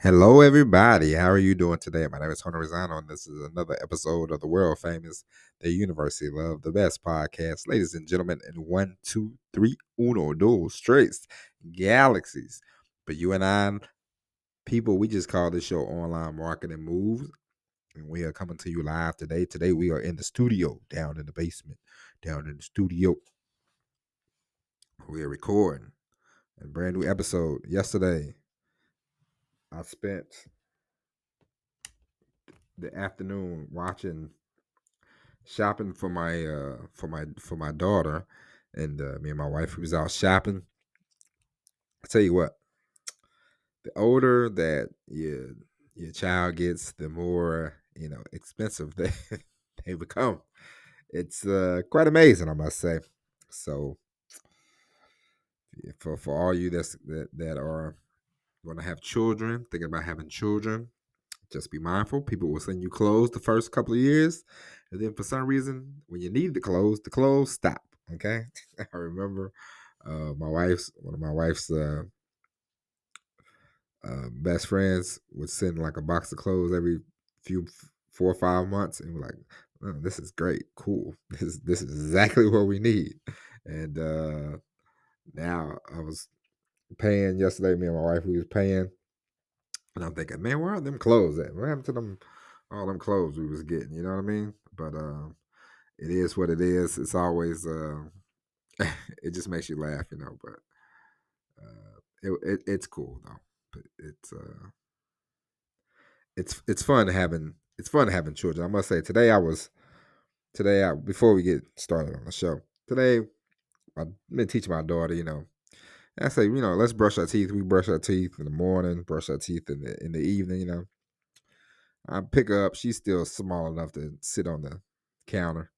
Hello, everybody. How are you doing today? My name is Hunter Rosano, and this is another episode of the world famous The University Love, the best podcast. Ladies and gentlemen, in one, two, three, uno, dos, tres, galaxies. But you and I, people, we just call this show Online Marketing Moves, and we are coming to you live today. Today, we are in the studio, down in the basement, down in the studio. We are recording a brand new episode. Yesterday, I spent the afternoon shopping for my daughter, and me and my wife, we was out shopping. I tell you what, the older that your child gets, the more expensive they become. It's quite amazing, I must say. So for all you that are going to have children, thinking about having children, just be mindful. People will send you clothes the first couple of years, and then for some reason, when you need the clothes stop. Okay, I remember one of my wife's best friends would send like a box of clothes every 4 or 5 months, and we're like, oh, "This is great, cool. This is exactly what we need." And now I was paying yesterday. Me and my wife, we was paying. And I'm thinking, man, where are them clothes at? What happened to them? All them clothes we was getting, you know what I mean? But it is what it is. It's always it just makes you laugh, you know. But it's cool though. But it's fun having children. I must say before we get started on the show today, I've been teaching my daughter, I say, let's brush our teeth. We brush our teeth in the morning, brush our teeth in the evening, I pick her up. She's still small enough to sit on the counter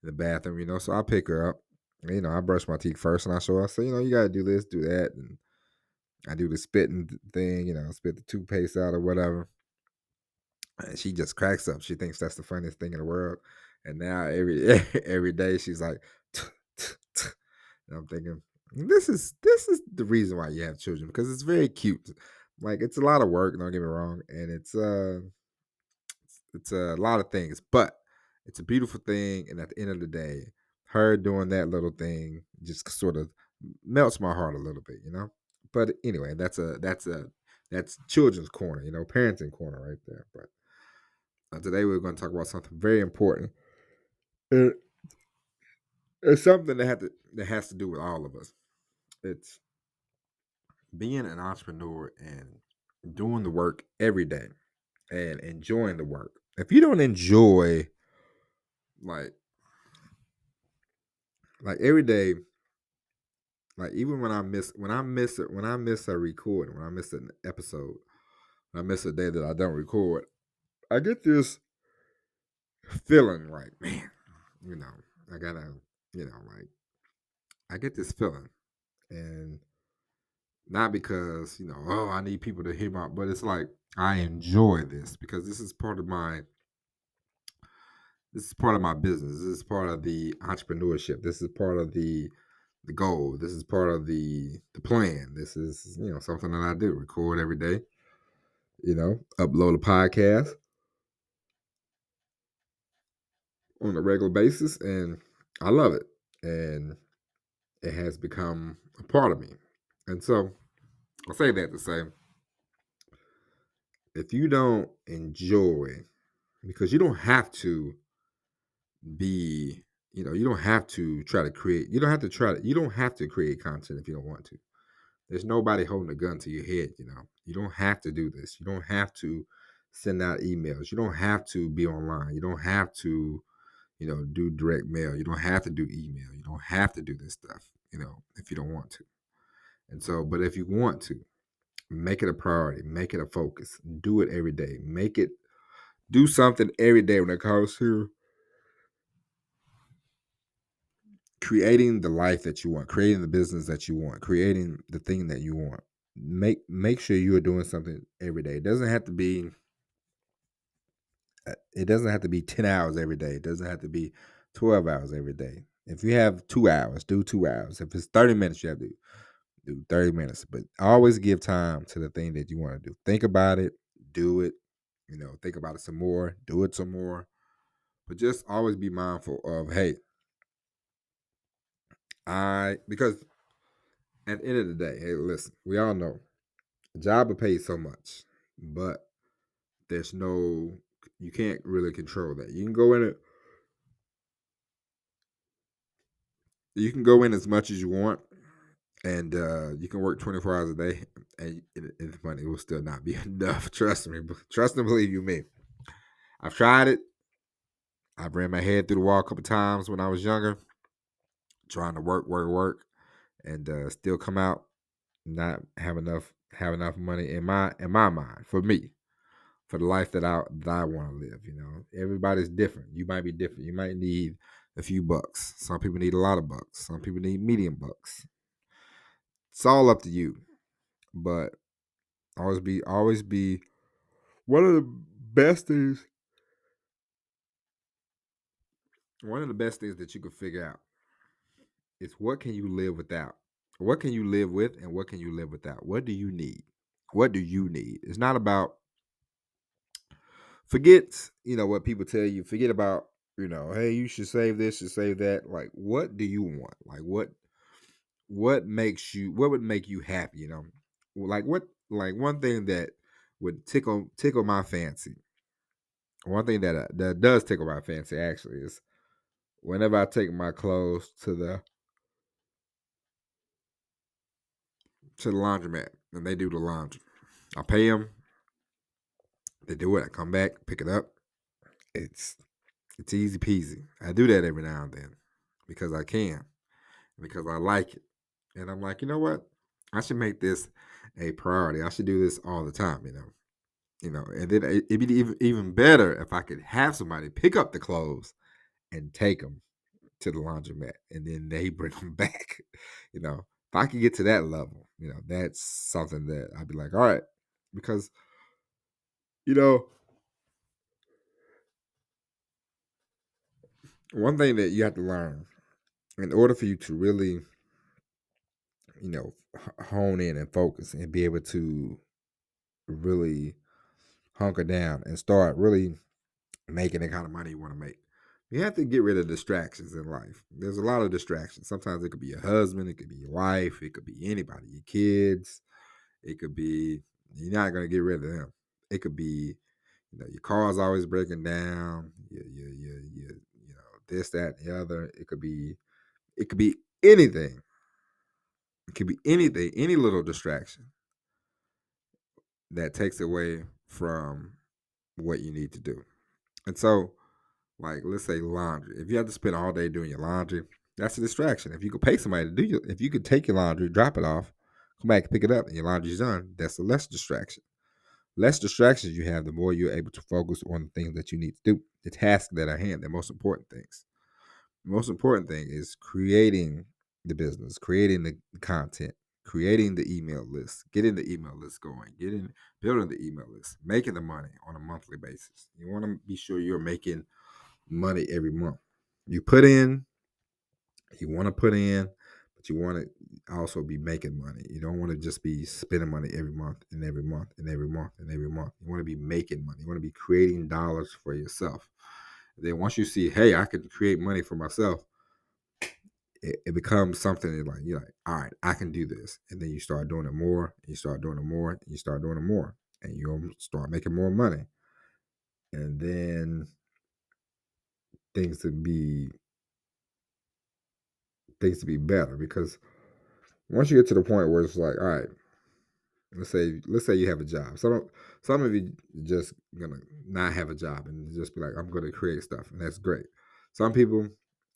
in the bathroom, So I pick her up. I brush my teeth first, and I show her. I say, you got to do this, do that, and I do the spitting thing, spit the toothpaste out or whatever. And she just cracks up. She thinks that's the funniest thing in the world. And now every day she's like, and I'm thinking, this is the reason why you have children, because it's very cute. Like, it's a lot of work. Don't get me wrong, and it's a lot of things, but it's a beautiful thing. And at the end of the day, her doing that little thing just sort of melts my heart a little bit, But anyway, that's children's corner, parenting corner right there. But today we're going to talk about something very important. And it's something that has to do with all of us. It's being an entrepreneur and doing the work every day and enjoying the work. If you don't enjoy like every day, like even when I miss a recording, when I miss an episode, when I miss a day that I don't record, I get this feeling like, man, I gotta, like I get this feeling, and not because oh, I need people to hear but it's like I enjoy this because this is part of my business. This is part of the entrepreneurship. This is part of the goal. This is part of the plan. This is something that I do. Record every day. Upload a podcast on a regular basis, and I love it. And it has become a part of me. And so I say that to say, if you don't enjoy, because you don't have to be, you don't have to try to create, you don't have to create content if you don't want to. There's nobody holding a gun to your head, You don't have to do this. You don't have to send out emails. You don't have to be online. You don't have to, do direct mail. You don't have to do email. You don't have to do this stuff, if you don't want to. And so, but if you want to, make it a priority, make it a focus, do it every day. Do something every day when it comes to creating the life that you want, creating the business that you want, creating the thing that you want. Make sure you are doing something every day. It doesn't have to be 10 hours every day. It doesn't have to be 12 hours every day. If you have 2 hours, do 2 hours. If it's 30 minutes, you have to do 30 minutes. But always give time to the thing that you want to do. Think about it, do it, think about it some more, do it some more. But just always be mindful of, hey, because at the end of the day, hey, listen, we all know a job will pay so much, but you can't really control that. You can go in as much as you want, and you can work 24 hours a day, and the money will still not be enough. Trust me. Trust and believe you me. I've tried it. I've ran my head through the wall a couple times when I was younger, trying to work, and still come out not have enough money in my mind for me, for the life that I want to live. Everybody's different. You might be different. You might need a few bucks. Some people need a lot of bucks. Some people need medium bucks. It's all up to you. But always be one of the best things. One of the best things that you can figure out is what can you live without? What can you live with and what can you live without? What do you need? What do you need? It's not about forget, what people tell you. Forget about, hey, you should save this, should save that. Like, what do you want? Like, what would make you happy? Like one thing that would tickle my fancy. One thing that does tickle my fancy actually is whenever I take my clothes to the laundromat and they do the laundry. I pay them. They do it. I come back, pick it up. It's it's easy peasy. I do that every now and then because I can, because I like it, and I'm like, you know what? I should make this a priority. I should do this all the time. And then it'd be even better if I could have somebody pick up the clothes and take them to the laundromat, and then they bring them back. If I could get to that level, that's something that I'd be like, all right, because you know one thing that you have to learn in order for you to really, hone in and focus and be able to really hunker down and start really making the kind of money you want to make. You have to get rid of distractions in life. There's a lot of distractions. Sometimes it could be your husband, it could be your wife, it could be anybody, your kids. It could be you're not gonna get rid of them. It could be, your car's always breaking down. This, that, and the other. It could be anything. It could be anything, any little distraction that takes away from what you need to do. And so, like, let's say laundry. If you have to spend all day doing your laundry, that's a distraction. If you could pay somebody to if you could take your laundry, drop it off, come back, pick it up, and your laundry's done, that's a less distraction. Less distractions you have, the more you're able to focus on the things that you need to do, the tasks that are at hand, the most important things. The most important thing is creating the business, creating the content, creating the email list, getting the email list going, building the email list, making the money on a monthly basis. You want to be sure you're making money every month. You want to put in, but you want to also be making money. You don't want to just be spending money every month and every month and every month and every month. You want to be making money. You want to be creating dollars for yourself. Then once you see, hey, I can create money for myself, it becomes something that, like, you're like, all right, I can do this. And then you start doing it more, and you start doing it more, and you start doing it more, and you'll start making more money. And then things to be better, because once you get to the point where it's like, all right, let's say you have a job. Some of you just gonna not have a job and just be like, I'm gonna create stuff, and that's great. Some people,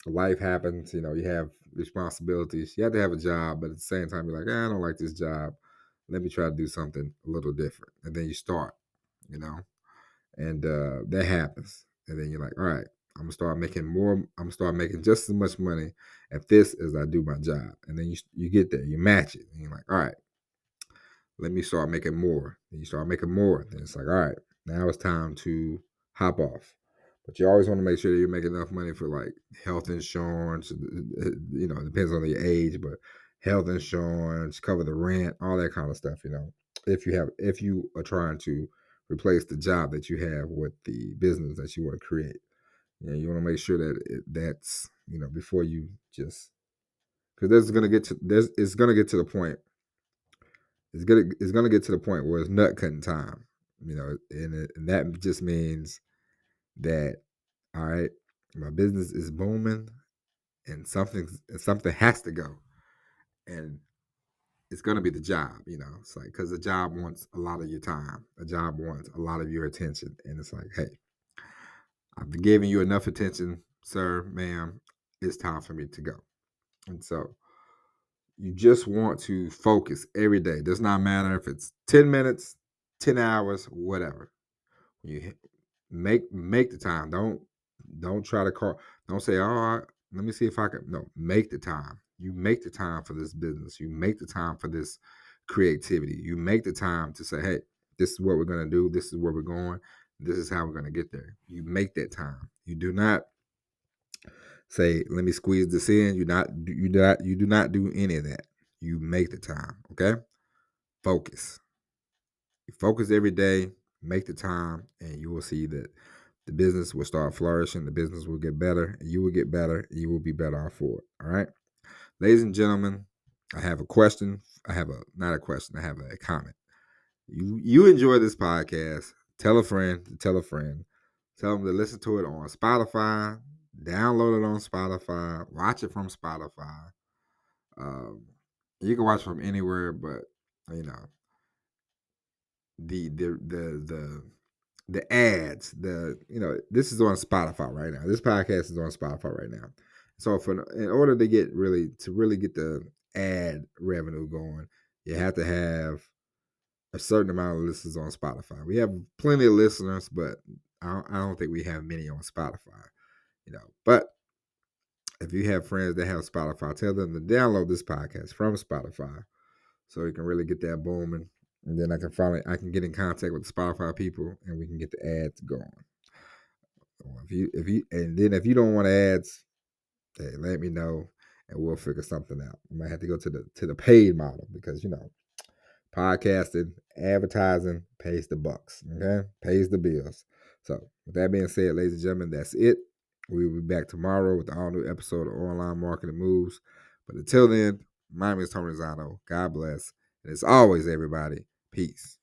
life happens, you have responsibilities. You have to have a job, but at the same time, you're like, I don't like this job. Let me try to do something a little different, and then you start, you know, and that happens, and then you're like, all right, I'm gonna start making more. I'm gonna start making just as much money at this as I do my job, and then you get there, you match it, and you're like, all right, let me start making more. And you start making more. Then it's like, all right, now it's time to hop off. But you always want to make sure that you're making enough money for like health insurance. It depends on your age, but health insurance, cover the rent, all that kind of stuff. If you are trying to replace the job that you have with the business that you want to create, you want to make sure that that's before you just because it's gonna get to the point. It's gonna get to the point where it's nut cutting time. And that just means that all right, my business is booming, and something has to go, and it's gonna be the job. It's like because the job wants a lot of your time, a job wants a lot of your attention, and it's like, hey, I've been giving you enough attention, sir, ma'am. It's time for me to go. And so you just want to focus every day. Does not matter if it's 10 minutes, 10 hours, whatever. You make the time. Don't try to call. Don't say, let me see if I can. No, make the time. You make the time for this business. You make the time for this creativity. You make the time to say, hey, this is what we're gonna do. This is where we're going. This is how we're gonna get there. You make that time. You do not say, let me squeeze this in. You do not do any of that. You make the time. Okay? Focus. You focus every day, make the time, and you will see that the business will start flourishing, the business will get better, and you will get better, and you will be better off for it. All right. Ladies and gentlemen, I have a question. Not a question, I have a comment. You enjoy this podcast. Tell a friend to tell a friend. Tell them to listen to it on Spotify. Download it on Spotify. Watch it from Spotify. Um, you can watch from anywhere, but you know the ads. This is on Spotify right now. This podcast is on Spotify right now. So in order to really get the ad revenue going, you have to have a certain amount of listeners on Spotify. We have plenty of listeners, but I don't think we have many on Spotify. But if you have friends that have Spotify, tell them to download this podcast from Spotify so you can really get that booming. And then I can get in contact with the Spotify people and we can get the ads going. If you don't want ads, hey, let me know and we'll figure something out. I might have to go to the paid model because podcasting, advertising pays the bucks, okay? Pays the bills. So with that being said, ladies and gentlemen, that's it. We will be back tomorrow with the all-new episode of Online Marketing Moves. But until then, my name is Tony Rosano. God bless. And as always, everybody, peace.